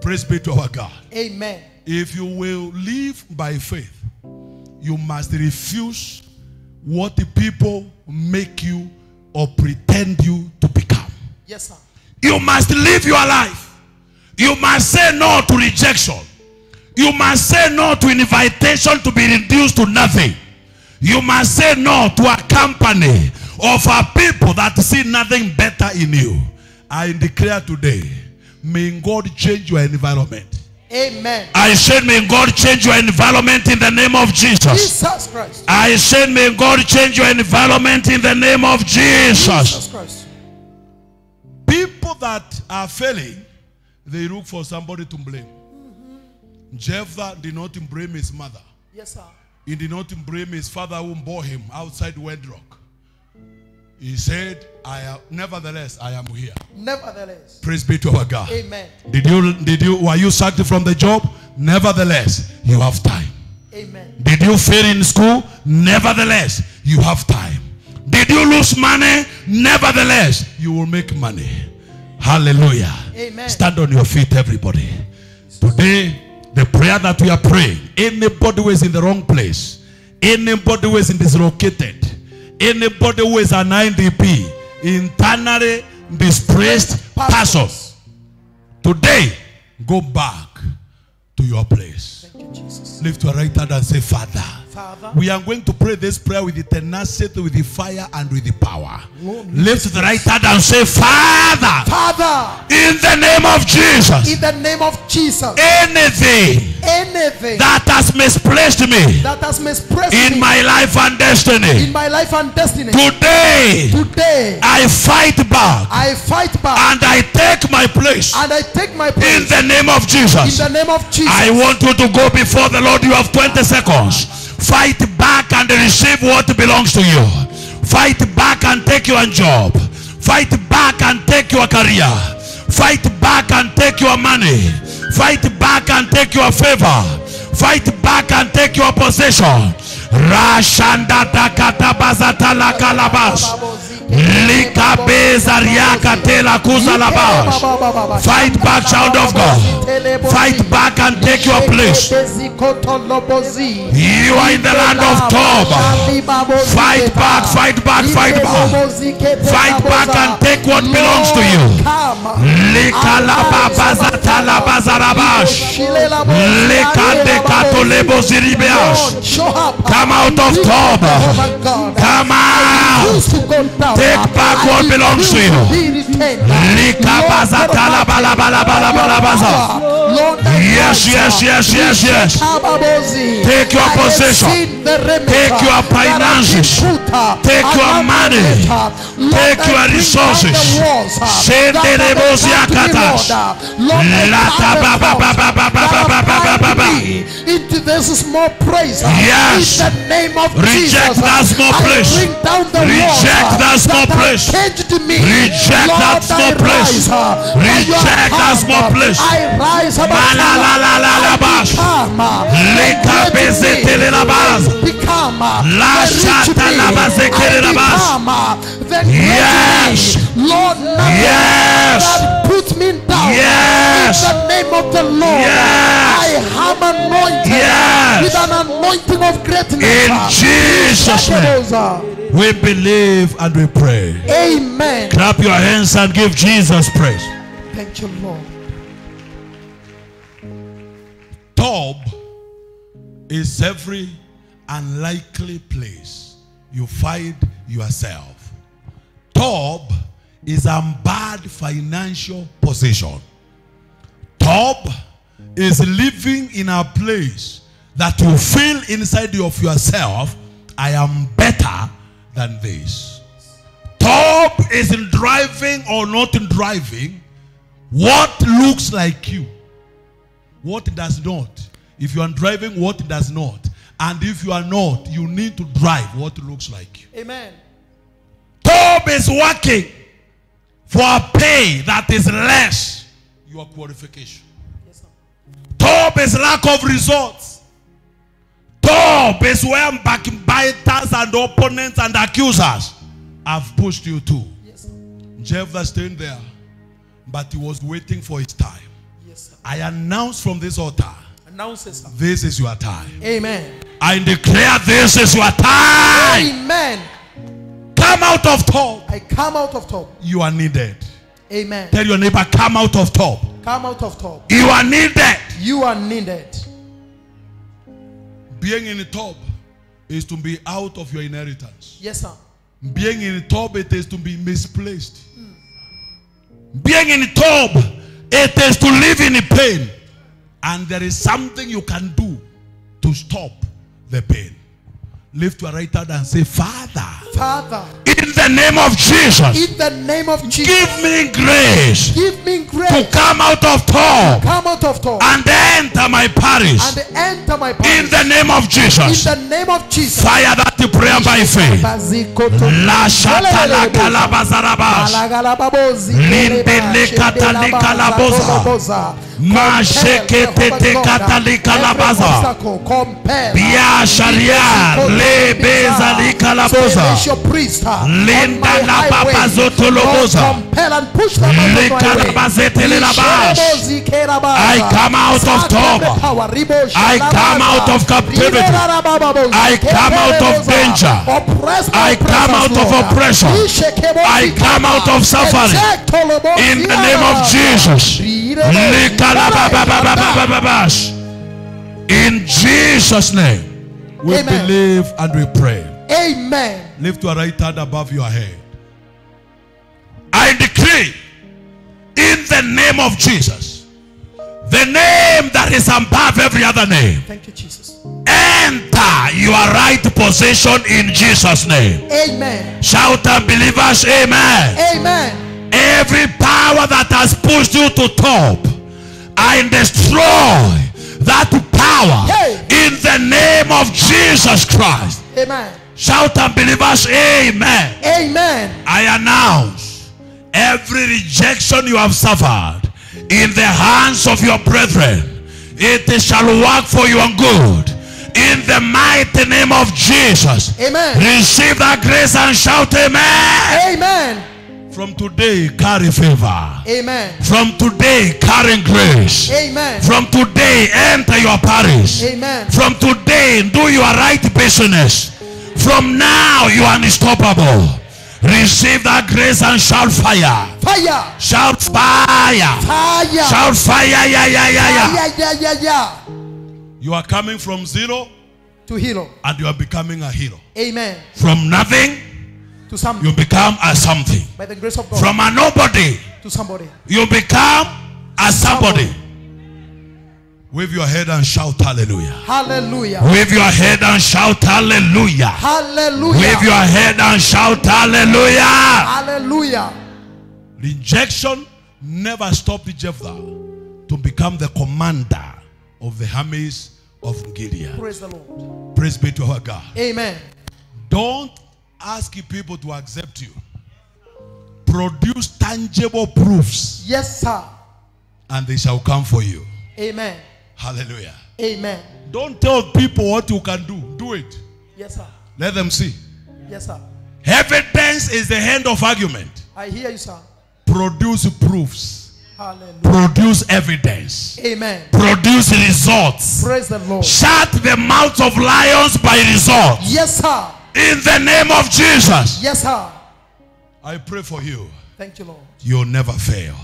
Praise be to our God. Amen. If you will live by faith, you must refuse what the people make you or pretend you to become. Yes, sir. You must live your life. You must say no to rejection. You must say no to invitation to be reduced to nothing. You must say no to a company of a people that see nothing better in you. I declare today, may God change your environment. Amen. I said, may God change your environment in the name of Jesus. Jesus Christ. I said, may God change your environment in the name of Jesus. Jesus Christ. People that are failing, they look for somebody to blame. Jephthah did not blame his mother. Yes, sir. He did not blame his father who bore him outside wedlock. He said, nevertheless, I am here. Nevertheless. Praise be to our God. Amen. Were you sacked from the job? Nevertheless, you have time. Amen. Did you fail in school? Nevertheless, you have time. Did you lose money? Nevertheless, you will make money. Hallelujah. Amen. Stand on your feet, everybody. Today, the prayer that we are praying, anybody who is in the wrong place, anybody who is dislocated, anybody who is an IDP, internally displaced person, today, go back to your place. Thank you, Jesus. Lift your right hand and say, Father. Father. We are going to pray this prayer with the tenacity, with the fire, and with the power. Lift the right hand and say, Father. Father. In the name of Jesus. In the name of Jesus. Anything that has misplaced me that has misplaced in my life and destiny. In my life and destiny. Today. I fight back. I fight back. And I take my place. And I take my place. In the name of Jesus. In the name of Jesus. I want you to go before the Lord. You have 20 seconds. Fight back and receive what belongs to you. Fight back and take your job. Fight back and take your career. Fight back and take your money. Fight back and take your favor. Fight back and take your possession. Rashanda takata bazata la kalabas. Likabeza riaka tela kuzalabas. Fight back, child of God. Fight back and take your place. You are in the land of Tob. Fight back, fight back, fight back. Fight back and take what belongs to you. Likalabazata la bazarabash. Likadekato lebo ziribeash. Come out of Tob. Come out. Take back what belongs to you. Yes, yes, yes, yes, yes. Take your possession. Take your finances. Take your money. Take your resources. Send the into this small place. Yes. In the name of reject Jesus. That small place. Bring down the Reject that small place. Reject that small place. Reject that small place. I rise up. Yes. Lord, yes. Put me down. Yes. In the name of the Lord. Yes. I have anointed. Yes. With an anointing of greatness. In Jesus' name. We believe and we pray. Amen. Clap your hands and give Jesus praise. Thank you, Lord. Tob is every unlikely place you find yourself. Tob is a bad financial position. Tob is living in a place that you feel inside of yourself, I am better than this. Tob is in driving or not in driving what looks like you. What does not. If you are driving, what does not. And if you are not, you need to drive what looks like you. Amen. Tob is working for a pay that is less your qualification. Yes, sir. Tob is lack of results. Tob is where backbiters and opponents and accusers have pushed you to. Yes, sir. Jephthah stayed there, but he was waiting for his time. Yes, sir. I announce from this altar, Announce it, sir. this is your time. Amen. I declare this is your time. Amen. Come out of Tob. I come out of Tob. You are needed. Amen. Tell your neighbor, come out of Tob. Come out of Tob. You are needed. You are needed. Being in Tob is to be out of your inheritance. Yes, sir. Being in Tob, it is to be misplaced. Being in Tob, it is to live in pain. And there is something you can do to stop the pain. Lift your right hand and say, Father, Father, in the name of Jesus, in the name of Jesus, give me grace give me to grace come out of Tob come out of Tob and enter my parish. and enter my In parish. the name of In Jesus, the name of Jesus. fire that prayer by faith. La shata la kalabazarabas. Linde le katalika laboza. Ma shekete katalika labaza. Bia sharia le beza lika laboza. Linda la baba zotoloboza. Le kalabazete le labas. I come out of Tob. I come out of captivity. I come out of danger. I come out of oppression. I come out of suffering. In the name of Jesus. In Jesus' name, we Amen. believe and we pray. Amen. Lift your right hand above your head. I decree in the name of Jesus, the name that is above every other name, Thank you, Jesus. enter your right position in Jesus' name. Amen. Shout and believers, amen. Amen. Every power that has pushed you to top, I destroy that power in the name of Jesus Christ. Amen. Shout and believers, amen. Amen. I announce every rejection you have suffered in the hands of your brethren, it shall work for your good. In the mighty name of Jesus. Amen. Receive that grace and shout amen. Amen. From today, carry favor. Amen. From today, carry grace. Amen. From today, enter your parish. Amen. From today, do your right business. From now, you are unstoppable. Receive that grace and shout fire. Fire. Shout fire. Fire. Shout fire. Yeah. You are coming from zero To hero. and you are becoming a hero. Amen. From nothing, To something. you become a something. By the grace of God. From a nobody, To somebody. you become a somebody. Wave your head and shout hallelujah. Hallelujah. Wave your head and shout hallelujah. Hallelujah. Wave your head and shout hallelujah. Hallelujah. Rejection never stopped Jephthah to become the commander of the armies of Gideon. Praise the Lord. Praise be to our God. Amen. Don't ask people to accept you. Produce tangible proofs Yes, sir. and they shall come for you. Amen. Hallelujah. Amen. Don't tell people what you can do. Do it. Yes, sir. Let them see. Yes, sir. Evidence is the end of argument. I hear you, sir. Produce proofs Hallelujah. Produce evidence. Amen. Produce results. Praise the Lord. Shut the mouths of lions by results. Yes, sir. In the name of Jesus. Yes, sir. I pray for you. Thank you, Lord. You'll never fail.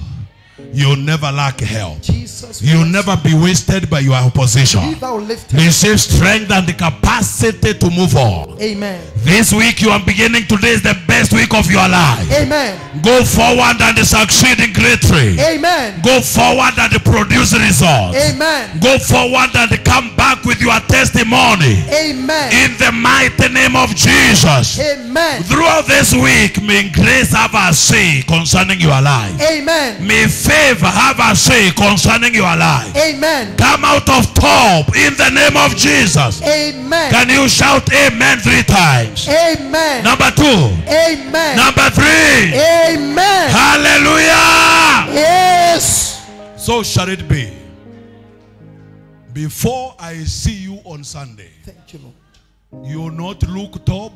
You'll never lack help. Jesus. You'll never be wasted by your Be opposition. thou lifted. Receive strength and the capacity to move on. Amen. This week you are beginning, today is the best week of your life. Amen. Go forward and succeed in greatly. Amen. Go forward and produce results. Amen. Go forward and come back with your testimony. Amen. In the mighty name of Jesus. Amen. Throughout this week, may grace have a say concerning your life. Amen. May favor have a say concerning your life. Amen. Come out of top in the name of Jesus. Amen. Can you shout amen 3 times? Amen. Number 2. Amen. Number 3. Amen. Hallelujah. Yes. So shall it be. Before I see you on Sunday, Thank you, Lord. you'll not look top.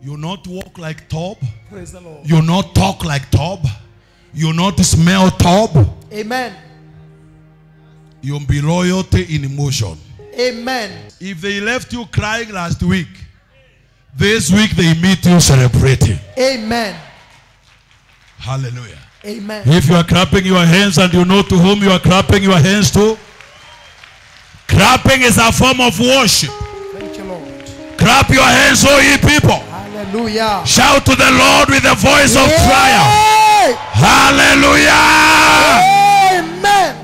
You'll not walk like top. Praise the Lord. You'll not talk like top. You'll not smell top. Amen. You'll be loyalty in emotion. Amen. If they left you crying last week, this week they meet you celebrating. Amen. Hallelujah. Amen. If you are clapping your hands and you know to whom you are clapping your hands to, clapping is a form of worship. Thank you, Lord. Clap your hands, all ye people. Hallelujah. Shout to the Lord with a voice of triumph. Yay! Hallelujah. Amen.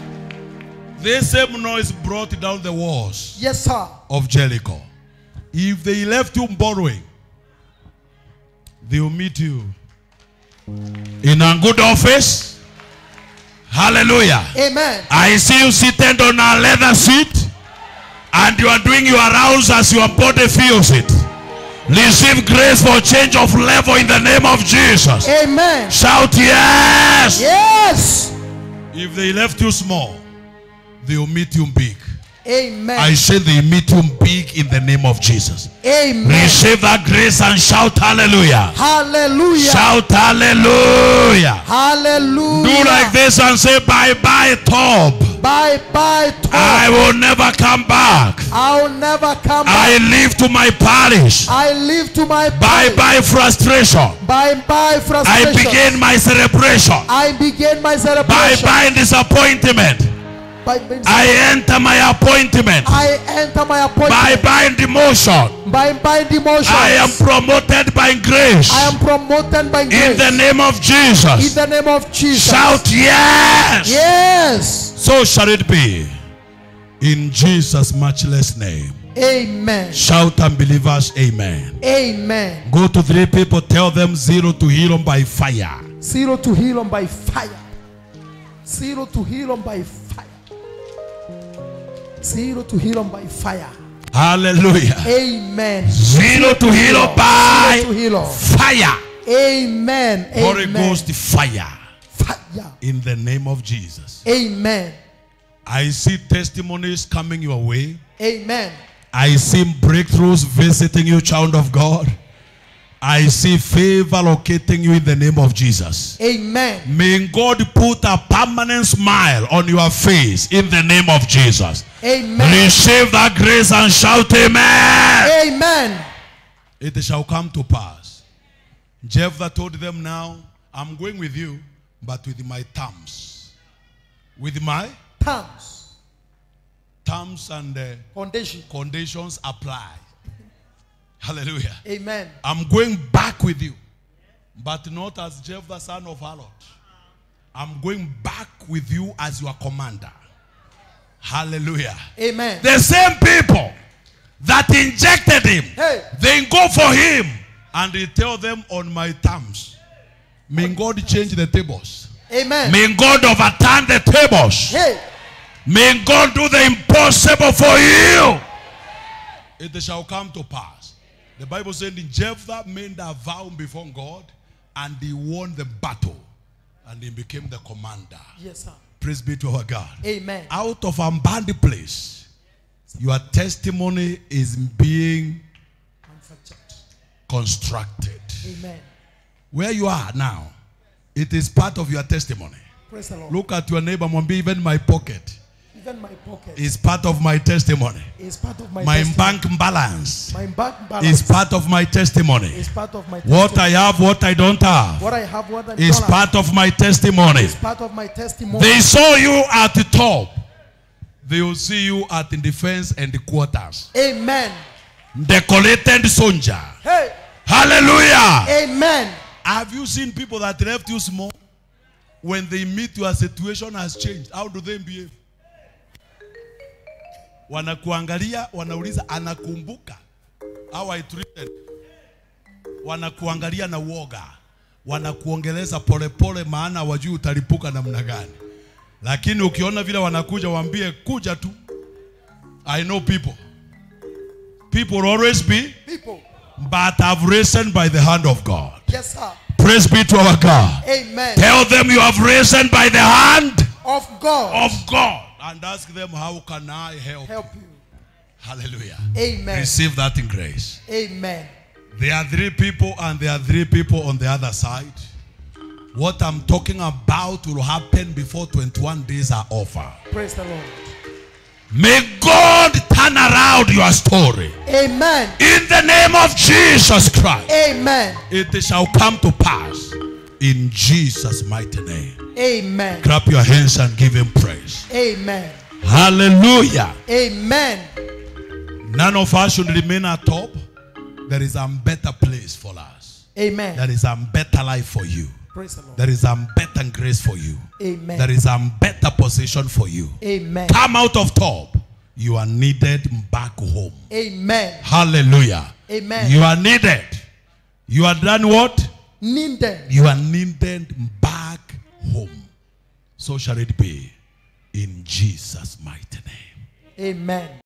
This same noise brought down the walls Yes, sir. of Jericho. If they left you borrowing, they will meet you in a good office. Hallelujah. Amen. I see you seated on a leather seat and you are doing your rounds as your body feels it. Receive grace for change of level in the name of Jesus. Amen. Shout yes. Yes. If they left you small, they will meet you big. Amen. I say they meet you big in the name of Jesus. Amen. Receive that grace and shout hallelujah. Hallelujah. Shout hallelujah. Hallelujah. Do like this and say bye bye top. Bye bye. I will never come back. I'll never come I back. live to my parish. I live to my Bye parish. bye frustration. Bye bye I frustration. begin my celebration. I begin my Bye celebration. bye disappointment. I enter my appointment. I enter my appointment. Bye bye demotion. Bye bye demotion. I am promoted by grace. I am promoted by grace. In the name of In Jesus. the name of Jesus. Shout yes. Yes. So shall it be. In Jesus' matchless name. Amen. Shout unbelievers, amen. Amen. Go to 3 people, tell them 0 to heal them by fire. 0 to heal them by fire. 0 to heal them by fire. 0 to heal them by fire. Hallelujah. Amen. 0 to heal them by 0 to heal them. fire. Amen. Holy Amen. Ghost fire. Fire. In the name of Jesus. Amen. I see testimonies coming your way. Amen. I see breakthroughs visiting you, child of God. I see favor locating you in the name of Jesus. Amen. May God put a permanent smile on your face in the name of Jesus. Amen. Receive that grace and shout amen. Amen. It shall come to pass. Jephthah told them, now I'm going with you, but with my terms. With my terms and conditions apply. Hallelujah. Amen. I'm going back with you, but not as Jephthah, son of Harlot. I'm going back with you as your commander. Hallelujah. Amen. The same people that injected him, they go for him and they tell them on my terms. May God change the tables. Amen. May God overturn the tables. May God do the impossible for you. It shall come to pass. The Bible said in Jephthah made a vow before God and he won the battle and he became the commander. Yes, sir. Praise be to our God. Amen. Out of a bad place, your testimony is being constructed. Amen. Where you are now, it is part of your testimony. Praise the Lord. Look at your neighbor, mwambie, even my pocket Even my pocket is part of my testimony. is part of my My testimony. bank balance My bank balance is part of my testimony. is part of my What I testimony. have, what I don't have, What I have, what I is don't have, part of my testimony. is part of my testimony. They saw you at the top. They will see you at the defense and the quarters. Amen. Decorated soldier. Hey. Hallelujah. Amen. Have you seen people that left you small? When they meet your situation has changed, how do they behave? Wanakuangalia, wanauliza, anakumbuka how I treated. Wanakuangalia na uoga. Wanakuongeleza polepole, maana wajui utalipuka namna gani. Lakini ukiona vile wanakuja, waambie kuja tu. I know people. People will always be, People. but have risen by the hand of God. Yes, sir. Praise be to our God. Amen. Tell them you have risen by the hand Of God. of God. And ask them, how can I help? Help you. Hallelujah. Amen. Receive that in grace. Amen. There are 3 people and there are 3 people on the other side. What I'm talking about will happen before 21 days are over. Praise the Lord. May God turn around your story. Amen. In the name of Jesus Christ. Amen. It shall come to pass. In Jesus' mighty name. Amen. Clap your hands and give him praise. Amen. Hallelujah. Amen. None of us should remain at top. There is a better place for us. Amen. There is a better life for you. Praise the Lord. There is a better grace for you. Amen. There is a better position for you. Amen. Come out of top. You are needed back home. Amen. Hallelujah. Amen. You are needed. You are done what? Needed. You are needed back home. So shall it be in Jesus' mighty name. Amen.